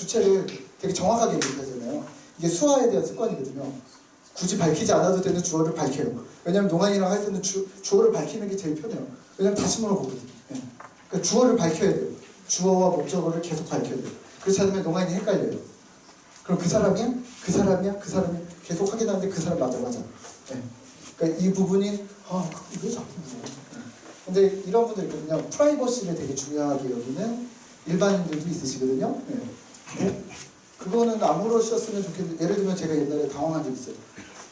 주체를 되게 정확하게 얘기하잖아요. 이게 수화에 대한 습관이거든요. 굳이 밝히지 않아도 되는 주어를 밝혀요. 왜냐면 농아인이랑 할 때는 주어를 밝히는 게 제일 편해요. 왜냐면 다시 물어보거든요. 예. 그러니까 주어를 밝혀야 돼요. 주어와 목적어를 계속 밝혀야 돼요. 그렇지 않으면 농아인이 헷갈려요. 그럼 그 사람이야? 그 사람이야? 그 사람이야? 계속 확인하는데 그 사람 맞아. 예. 그러니까 이 부분이 왜 자꾸 물어? 예. 근데 이런 분들 있거든요. 프라이버시를 되게 중요하게 여기는 일반인들도 있으시거든요. 예. 그거는 아무러셨으면 좋겠는데, 예를 들면 제가 옛날에 당황한 적이 있어요.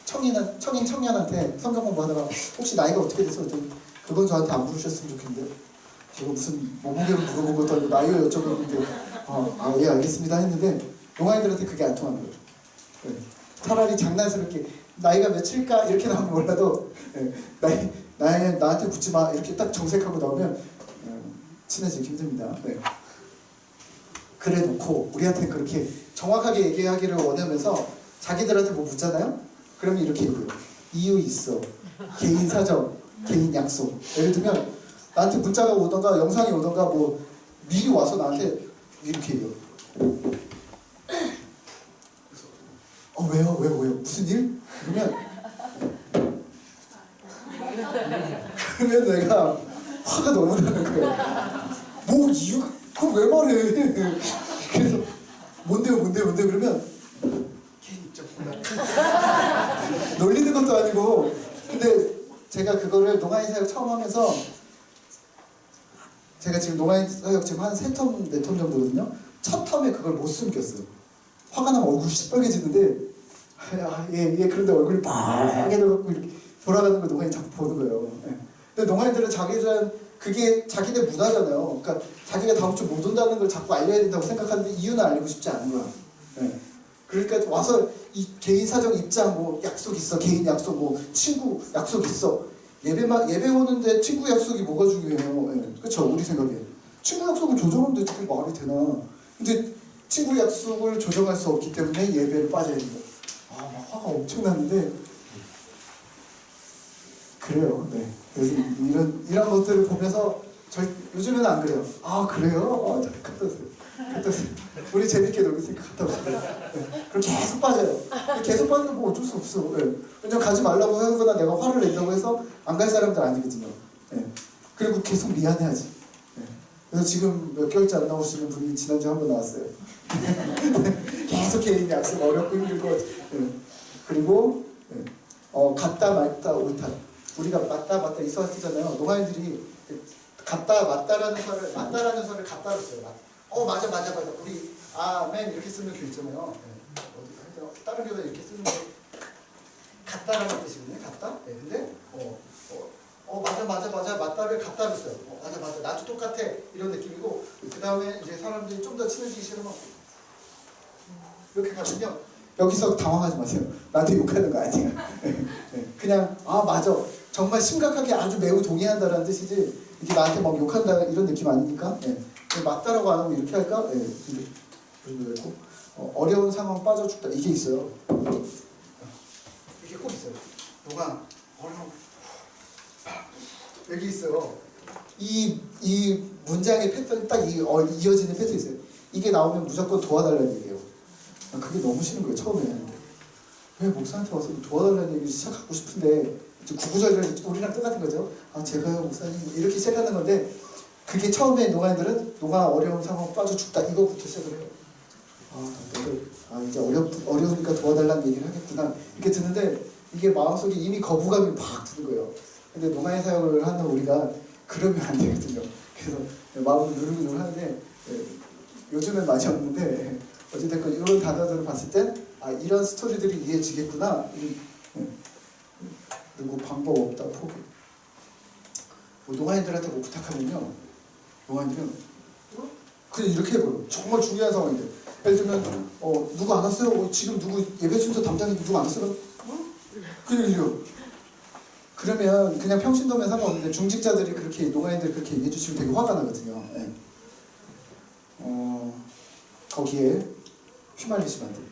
청인 청년한테 성경 공부하다가 혹시 나이가 어떻게 돼서 그랬더니 그건 저한테 안 물으셨으면 좋겠는데, 제가 무슨 몸무게를 물어본 것도 아니고 나이를 여쭤봤는데 예 알겠습니다 했는데 농아인들한테 그게 안 통하는 거예요. 네. 차라리 장난스럽게 나이가 몇일까 이렇게 나오면 몰라도 나한테 묻지 마 이렇게 딱 정색하고 나오면 친해지기 힘듭니다. 네. 그래 놓고 우리한테 그렇게 정확하게 얘기하기를 원하면서 자기들한테 뭐 묻잖아요? 그러면 이렇게 얘기해요. 이유 있어. 개인 사정, 개인 약속. 예를 들면 나한테 문자가 오던가 영상이 오던가 뭐 미리 와서 나한테 이렇게 얘기해요. 왜요? 무슨 일? 그러면 내가 화가 너무 나는 거예요. 뭐 이유가 그럼 왜 말해? 그래서 뭔데요? 그러면 개인 입장 몰라. 놀리는 것도 아니고. 근데 제가 그거를 농아인 사역 처음 하면서 제가 지금 농아인 사역 지금 한 3텀, 4텀 정도거든요. 첫 텀에 그걸 못 숨겼어요. 화가 나면 얼굴이 시뻘개지는데 그런데 얼굴이 빨개 돼갖고 이렇게 돌아가는 걸 농아인이 자꾸 보는 거예요. 예. 근데 농아인들은 그게 자기네 문화잖아요. 그러니까 자기가 다음 주 못 온다는 걸 자꾸 알려야 된다고 생각하는데 이유는 알리고 싶지 않은 거야. 예. 그러니까 와서 이 개인 사정 입장 뭐 약속 있어, 개인 약속 뭐 친구 약속 있어. 예배 오는데 친구 약속이 뭐가 중요해요? 예. 그렇죠? 우리 생각에 친구 약속을 조정하는데 그게 말이 되나? 근데 친구 약속을 조정할 수 없기 때문에 예배를 빠져야 된다. 막 화가 엄청 났는데 그래요. 네. 그래서 이런 것들을 보면서 요즘에는 안 그래요. 그래요? 갔다 오세요. 우리 재밌게 놀고 있으니까 갔다 오세요. 네. 그럼 계속 빠져요. 계속 빠지면 뭐 어쩔 수 없어. 네. 왜냐면 가지 말라고 하거나 내가 화를 낸다고 해서 안 갈 사람들 아니거든요. 네. 그리고 계속 미안해하지. 네. 그래서 지금 몇 개월째 안 나오시는 분이 지난주에 한 번 나왔어요. 계속 개인 약속 어렵고 힘들고. 네. 그리고 갔다 맞다 옳다. 우리가 맞다 이서 쓰잖아요. 농아인들이 갔다 맞다라는 설을 갔다로 써요. 맞아. 우리 아멘 이렇게 쓰는 교 있잖아요. 다른 교회 이렇게 쓰는데 갔다라는 뜻이거든요. 갔다. 네, 근데 맞아 맞다를 갔다로 써요. 맞아 나도 똑같아 이런 느낌이고 그 다음에 이제 사람들이 좀 더 친해지기 싫으면 이렇게 가면요. 여기서 당황하지 마세요. 나한테 욕하는 거 아니야. 그냥 맞아. 정말 심각하게 아주 매우 동의한다라는 뜻이지 이게 나한테 막 욕한다 이런 느낌 아닙니까? 맞다라고 안 하고 이렇게 할까? 이렇게 어려운 상황 빠져 죽다 이게 있어요. 이게 꼭 있어요. 너가 어려운 여기 있어요. 이 문장의 패턴이 딱 이어지는 패턴이 있어요. 이게 나오면 무조건 도와달라는 얘기예요. 그게 너무 싫은 거예요. 처음에 왜 목사한테 와서 도와달라는 얘기를 시작하고 싶은데 구구절절 우리랑 똑같은 거죠. 제가요 목사님 이렇게 시작하는 건데 그게 처음에 농아인들은 농아 어려운 상황 빠져 죽다 이거부터 시작을 해요. 이제 어려우니까 도와달라는 얘기를 하겠구나 이렇게 듣는데 이게 마음속에 이미 거부감이 팍 드는 거예요. 근데 농아인 사역을 하는 우리가 그러면 안 되거든요. 그래서 마음을 누르고 하는데 요즘엔 많이 없는데 어쨌든 이런 단어들을 봤을 땐 이런 스토리들이 이해지겠구나. 그리고 방법 없다 포기. 농아인들한테 뭐 부탁하면요. 농아인들은 그냥 이렇게 해버려. 정말 중요한 상황인데. 예를 들면 누구 안 왔어요? 지금 누구 예배 순서 담당이 누구 안 왔어요? 그냥 이래요. 그러면 그냥 평신도면 상관없는데 중직자들이 그렇게 농아인들 그렇게 얘기해 주시면 되게 화가 나거든요. 네. 거기에 휘말리시면 안 돼요.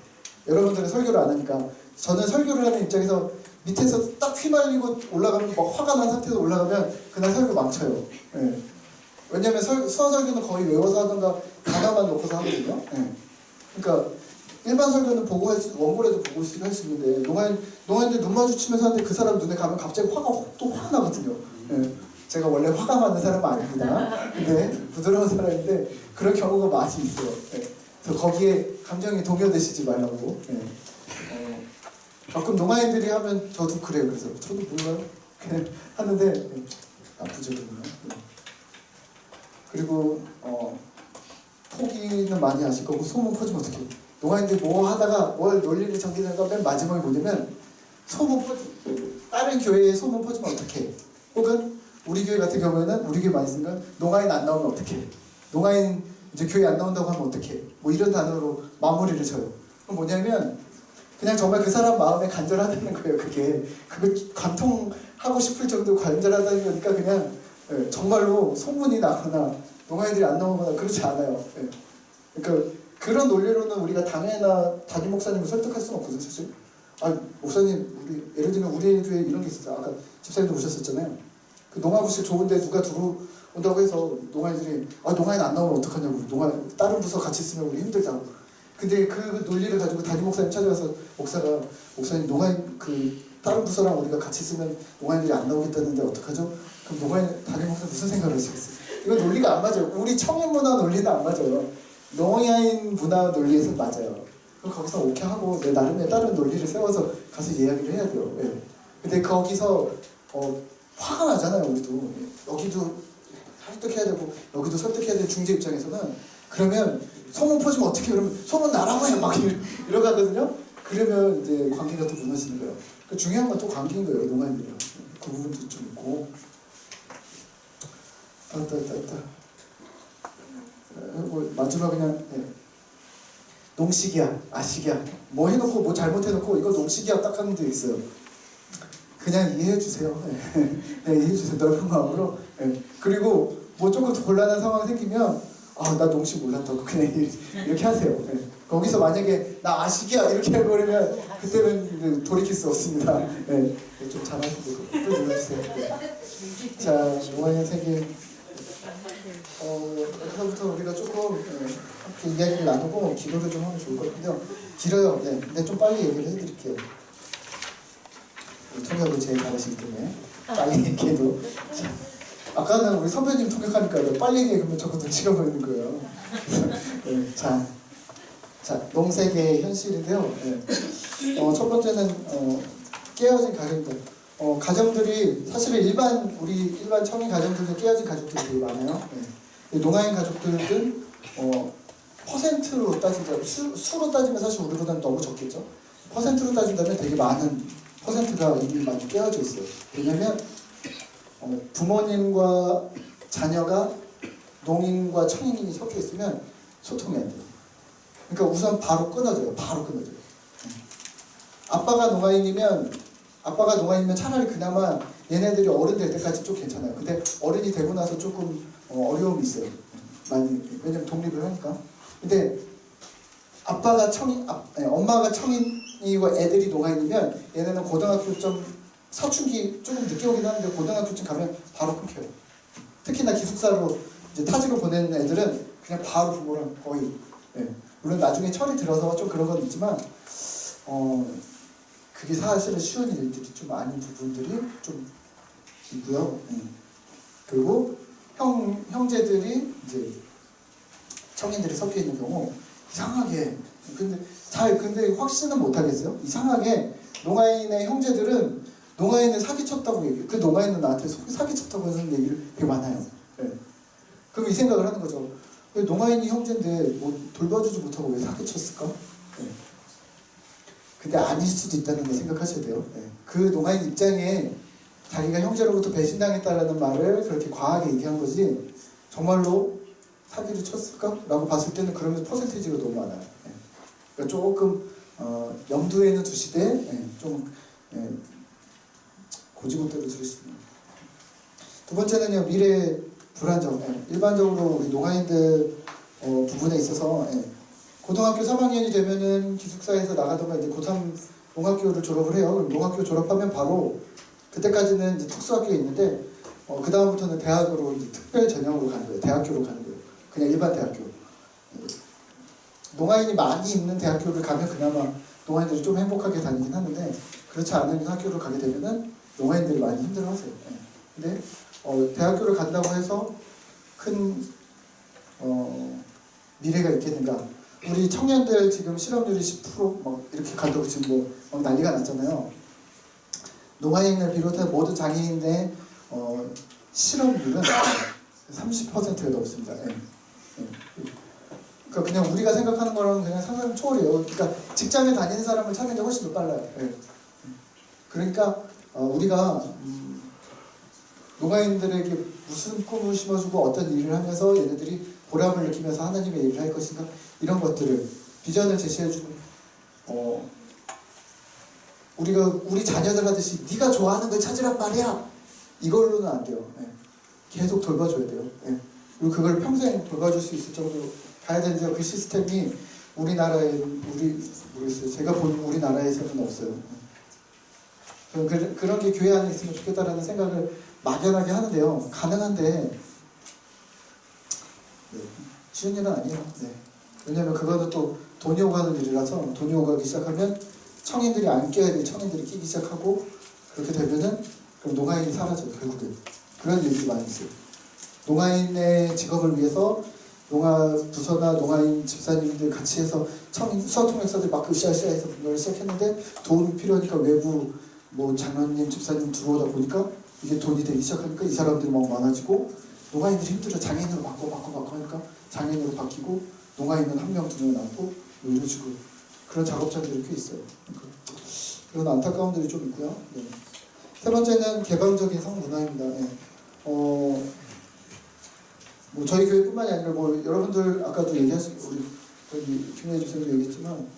여러분들은 설교를 안 하니까 저는 설교를 하는 입장에서 밑에서 딱 휘말리고 올라가면 막 화가 난 상태에서 올라가면 그날 설교 망쳐요. 왜냐면 수화 설교는 거의 외워서 하던가 단어만 놓고서 하거든요. 그러니까 일반 설교는 보고 원고라도 보고 할 수 있는데 농아인들 눈 마주치면서 하는데 그 사람 눈에 가면 갑자기 화가 또 확 나거든요. 예. 제가 원래 화가 많은 사람은 아닙니다. 근데 부드러운 사람인데 그런 경우가 많이 있어요. 예. 그래서 거기에 감정이 동요되시지 말라고. 예. 가끔 농아인들이 하면 저도 그래요. 그래서 저도 몰라요. 그냥 하는데 나쁘죠. 예. 그리고 포기는 많이 하실 거고 소문 퍼지면 어떡해요. 농아인들 뭐 하다가 뭘 논리를 정리하다가 맨 마지막에 뭐냐면 소문 퍼지 다른 교회에 소문 퍼지면 어떡해. 혹은 우리 교회 같은 경우에는 우리 교회 많이 쓰는 건 농아인 안 나오면 어떡해. 농아인 이제 교회 안 나온다고 하면 어떡해. 뭐 이런 단어로 마무리를 쳐요. 그럼 뭐냐면 그냥 정말 그 사람 마음에 간절하다는 거예요. 그걸 관통하고 싶을 정도로 간절하다는 거니까 그냥 정말로 소문이 나거나 농아인들이 안 나오거나 그렇지 않아요. 그러니까 그런 논리로는 우리가 당회나 담임 목사님을 설득할 수는 없거든요, 사실. 목사님, 우리 예를 들면 우리 교회에 이런 게 있었어요. 아까 집사님도 오셨었잖아요. 그 농아부실 좋은데 누가 들어온다고 해서 농아인들이 농아인 안 나오면 어떡하냐고. 다른 부서 같이 쓰면 우리 힘들다고. 근데 그 논리를 가지고 담임 목사님 찾아가서 목사님 농아인 다른 부서랑 우리가 같이 쓰면 농아인들이 안 나오겠다는데 어떡하죠? 그럼 농아인 담임 목사님 무슨 생각을 하시겠어요? 이거 논리가 안 맞아요. 우리 청인 문화 논리는 안 맞아요. 농아인 문화 논리에서 맞아요. 그럼 거기서 오케이 하고 내 나름의 다른 논리를 세워서 가서 이야기를 해야 돼요. 예. 근데 거기서 화가 나잖아요. 우리도 여기도 설득해야 되고 여기도 설득해야 되는 중재 입장에서는 그러면 소문 퍼지면 어떻게 그러면 소문 나라고 해 막 이러가거든요. 그러면 이제 관계가 또 무너지는 거예요. 그 중요한 건 또 관계인 거예요. 농아인들이요. 그 부분도 좀 있고. 뭐 마지막 그냥 농식이야, 아식이야. 뭐 해놓고 뭐 잘못해놓고 이거 농식이야 딱 하는 데 있어요. 그냥 이해해주세요. 이해해주세요. 넓은 마음으로. 그리고 뭐 조금 곤란한 상황이 생기면 나 농식 몰랐다고 그냥 이렇게 하세요. 거기서 만약에 나 아식이야 이렇게 해버리면 그때는 돌이킬 수 없습니다. 좀 잘하시고 또 눌러주세요. 자, 농아인 생길 여기서부터 우리가 조금 함께 이야기를 나누고 기도를 좀 하면 좋을 것 같은데요. 길어요. 근데 좀 빨리 얘기를 해드릴게요. 통역을 제일 잘하시기 때문에 빨리 얘기해도. 아까는 우리 선배님 통역하니까 빨리 얘기하면 저거 눈치가 보이는 거예요. 자, 농세계의 현실인데요. 첫 번째는 깨어진 가정들. 가정들이 사실은 우리 일반 청인 가정들도 깨어진 가족들이 되게 많아요. 농아인 가족들은 퍼센트로 따지자면 수로 따지면 사실 우리보다는 너무 적겠죠. 퍼센트로 따진다면 되게 많은 퍼센트가 이미 많이 깨어져 있어요. 왜냐하면 부모님과 자녀가 농인과 청인이 섞여 있으면 소통이 안 돼요. 그러니까 우선 바로 끊어져요. 아빠가 농아인이면 차라리 그나마 얘네들이 어른 될 때까지 좀 괜찮아요. 근데 어른이 되고 나서 조금 어려움이 있어요. 왜냐면 독립을 하니까. 근데 엄마가 청인이고 애들이 농아인이면 얘네는 고등학교 사춘기 조금 늦게 오긴 하는데 고등학교쯤 가면 바로 끊겨요. 특히나 기숙사로 이제 타직을 보내는 애들은 그냥 바로 부모랑 거의. 물론 나중에 철이 들어서 좀 그런 건 있지만 그게 사실은 쉬운 일들이 좀 아닌 부분들이 좀 있고요. 그리고 형제들이 이제 청인들이 섞여 있는 경우 이상하게 근데 확신은 못 하겠어요. 이상하게 농아인의 형제들은 농아인을 사기쳤다고 얘기해요. 그 농아인은 나한테 사기쳤다고 하는 얘기를 되게 많아요. 그럼 이 생각을 하는 거죠. 왜 농아인이 형제인데 뭐 돌봐주지 못하고 왜 사기쳤을까? 근데 아닐 수도 있다는 걸 생각하셔야 돼요. 그 농아인 입장에 자기가 형제로부터 배신당했다라는 말을 그렇게 과하게 얘기한 거지 정말로 사기를 쳤을까? 라고 봤을 때는 그러면서 퍼센테이지가 너무 많아요. 그러니까 조금 염두에는 두시되 좀 고지못대로 들으시면. 두 번째는요, 미래 불안정. 일반적으로 우리 농아인들 부분에 있어서 고등학교 3학년이 되면은 기숙사에서 나가던가 이제 고3 농학교를 졸업을 해요. 그럼 농학교 졸업하면 바로 그때까지는 이제 특수학교에 있는데 그 다음부터는 대학으로 이제 특별 전형으로 가는 거예요. 대학교로 가는 거예요. 그냥 일반 대학교. 농아인이 많이 있는 대학교를 가면 그나마 농아인들이 좀 행복하게 다니긴 하는데 그렇지 않은 학교를 가게 되면은 농아인들이 많이 힘들어하세요. 예. 근데 대학교를 간다고 해서 큰 미래가 있겠는가? 우리 청년들 지금 실업률이 10%막 이렇게 간다고 지금 막 난리가 났잖아요. 농아인을 비롯한 모든 장애인의 실업률은 30%가 넘습니다. 예. 예. 그러니까 그냥 우리가 생각하는 거랑 그냥 상상 초월이에요. 그러니까 직장에 다니는 사람을 찾는 게 훨씬 더 빨라요. 예. 그러니까 우리가 농아인들에게 무슨 꿈을 심어주고 어떤 일을 하면서 얘네들이 보람을 느끼면서 하나님의 일을 할 것인가 이런 것들을 비전을 제시해주는 우리가 우리 자녀들 하듯이 네가 좋아하는 걸 찾으란 말이야 이걸로는 안 돼요. 예. 계속 돌봐줘야 돼요. 예. 그리고 그걸 평생 돌봐줄 수 있을 정도로 가야 되는데 그 시스템이 우리나라에 모르겠어요. 제가 본 우리나라에서는 없어요. 그런 게 교회 안에 있으면 좋겠다라는 생각을 막연하게 하는데요. 가능한데 네, 쉬운 일은 아니에요. 네. 왜냐하면 그거는 또 돈이 오가는 일이라서 돈이 오가기 시작하면 청인들이 안 껴야 돼. 청인들이 끼기 시작하고 그렇게 되면은 그럼 농아인이 사라져요. 결국은 그런 일들이 많이 있어요. 농아인의 직업을 위해서 농아 부서나 농아인 집사님들 같이 해서 수화통역사들 막 으쌰으쌰해서 분석을 시작했는데 도움이 필요하니까 외부 장로님 집사님 들어오다 보니까 이게 돈이 되기 시작하니까 이 사람들이 막 많아지고 농아인들이 힘들어 장애인으로 바꿔 하니까 장애인으로 바뀌고 농아인은 한 명, 두 명 남고 이런 식으로 그런 작업자들이 꽤 있어요. 그런 안타까운 들이 좀 있고요. 네. 세 번째는 개방적인 성문화입니다. 네. 저희 교회뿐만이 아니라 여러분들 아까도 얘기하시고 우리 김혜주 선생님 얘기했지만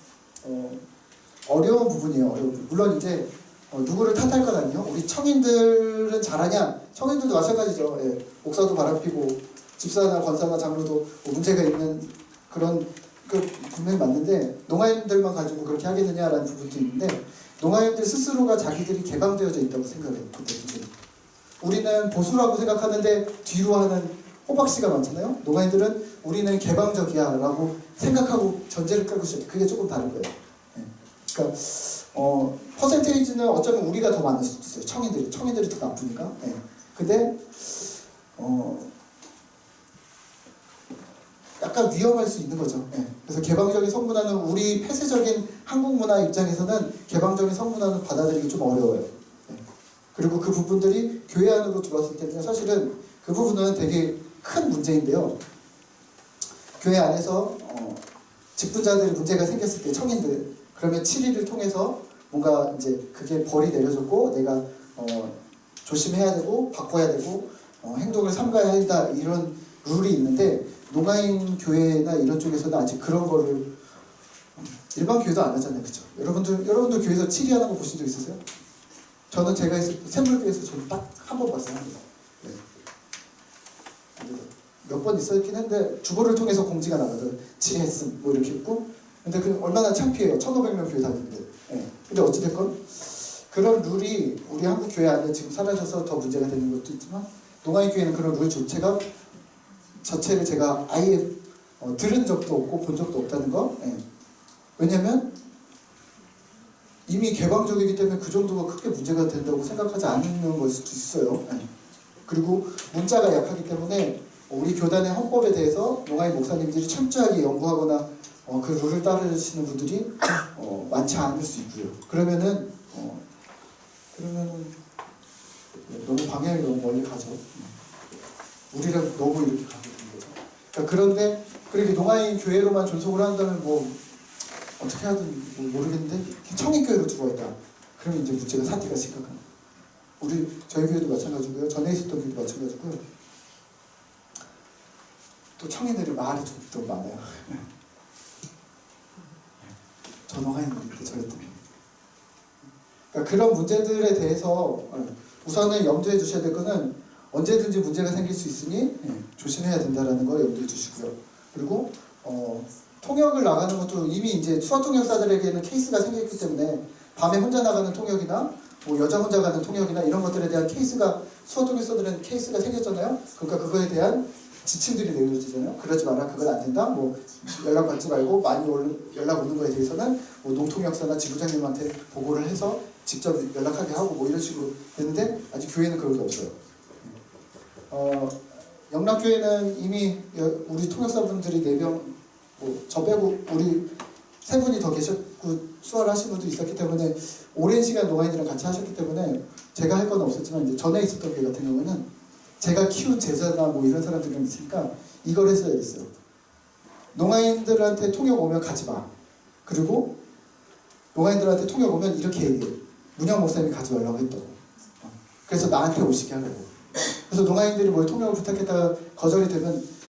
어려운 부분이에요. 어려운 부분. 물론 이제 누구를 탓할 건 아니에요. 우리 청인들은 잘하냐? 청인들도 마찬가지죠. 예. 목사도 바람피고 집사나 권사나 장로도 문제가 있는 그런 분명히 맞는데 농아인들만 가지고 그렇게 하겠느냐라는 부분도 있는데 농아인들 스스로가 자기들이 개방되어져 있다고 생각해요. 그때 우리는 보수라고 생각하는데 뒤로 하는 호박씨가 많잖아요. 농아인들은 우리는 개방적이야 라고 생각하고 전제를 깔고 시작해요. 그게 조금 다른 거예요. 예. 그러니까 퍼센테이지는 어쩌면 우리가 더 많을 수도 있어요. 청인들이 더 나쁘니까. 예. 근데 약간 위험할 수 있는 거죠. 예. 그래서 개방적인 성문화는 우리 폐쇄적인 한국 문화 입장에서는 개방적인 성문화는 받아들이기 좀 어려워요. 예. 그리고 그 부분들이 교회 안으로 들어왔을 때는 사실은 그 부분은 되게 큰 문제인데요. 교회 안에서 직분자들이 문제가 생겼을 때 청인들 그러면 7일을 통해서 뭔가 이제 그게 벌이 내려졌고 내가 조심해야 되고 바꿔야 되고 행동을 삼가야 한다 이런 룰이 있는데 농아인 교회나 이런 쪽에서는 아직 그런 거를 일반 교회도 안 하잖아요. 그렇죠? 여러분들 교회에서 7위 하는 거 보신 적 있으세요? 저는 제가 있을 때 샘물교회에서 저는 딱 한 번 봤어요. 네. 몇 번 있었긴 한데 주보를 통해서 공지가 나가서 7위 했음 이렇게 있고 근데 그 얼마나 창피해요. 1,500명 교회 다니는데. 네. 근데 어찌됐건 그런 룰이 우리 한국 교회 안에 지금 사라져서 더 문제가 되는 것도 있지만 농아인 교회는 그런 룰 자체를 제가 아예 들은 적도 없고 본 적도 없다는 거. 예. 왜냐면 이미 개방적이기 때문에 그 정도가 크게 문제가 된다고 생각하지 않는 걸 수도 있어요. 예. 그리고 문자가 약하기 때문에 우리 교단의 헌법에 대해서 농아인 목사님들이 철저하게 연구하거나 그 룰을 따르시는 분들이 많지 않을 수 있고요. 그러면은 너무 방향이 너무 멀리 가죠. 우리랑 너무 이렇게 가게 되는 거죠. 그러니까 그런데 그렇게 농아인 교회로만 존속을 한다면 어떻게 하든 모르겠는데 청인교회로 들어와 있다. 그러면 이제 문제가 사태가 심각한 거예요. 저희 교회도 마찬가지고요. 전에 있었던 교회도 마찬가지고요. 또 청인들이 말이 좀 많아요. 저 농아인들인데 저랬더니. 그러니까 그런 문제들에 대해서 우선은 염두해 주셔야 될 거는 언제든지 문제가 생길 수 있으니 조심해야 된다는 걸 염두해 주시고요. 그리고 통역을 나가는 것도 이미 이제 수화통역사들에게는 케이스가 생겼기 때문에 밤에 혼자 나가는 통역이나 여자 혼자 가는 통역이나 이런 것들에 대한 케이스가 수화통역사들은 케이스가 생겼잖아요. 그러니까 그거에 대한 지침들이 내려지잖아요. 그러지 마라, 그건 안 된다. 뭐 연락 받지 말고 많이 연락 오는 거에 대해서는 뭐 농통역사나 지부장님한테 보고를 해서 직접 연락하게 하고 뭐 이런 식으로 되는데 아직 교회는 그런 게 없어요. 영락교회는 이미 우리 통역사분들이 4명, 뭐 저 빼고 우리 3분이 더 계셨고 수화를 하신 분도 있었기 때문에 오랜 시간 농아인들이랑 같이 하셨기 때문에 제가 할 건 없었지만 이제 전에 있었던 교회 같은 경우는 제가 키운 제자나 뭐 이런 사람들이 있으니까 이걸 했어야겠어요. 농아인들한테 통역 오면 가지 마. 그리고 농아인들한테 통역 오면 이렇게 얘기해. 문영 목사님이 가지 말라고 했다고. 그래서 나한테 오시게 하라고. 그래서 농아인들이 뭘 통역을 부탁했다가 거절이 되면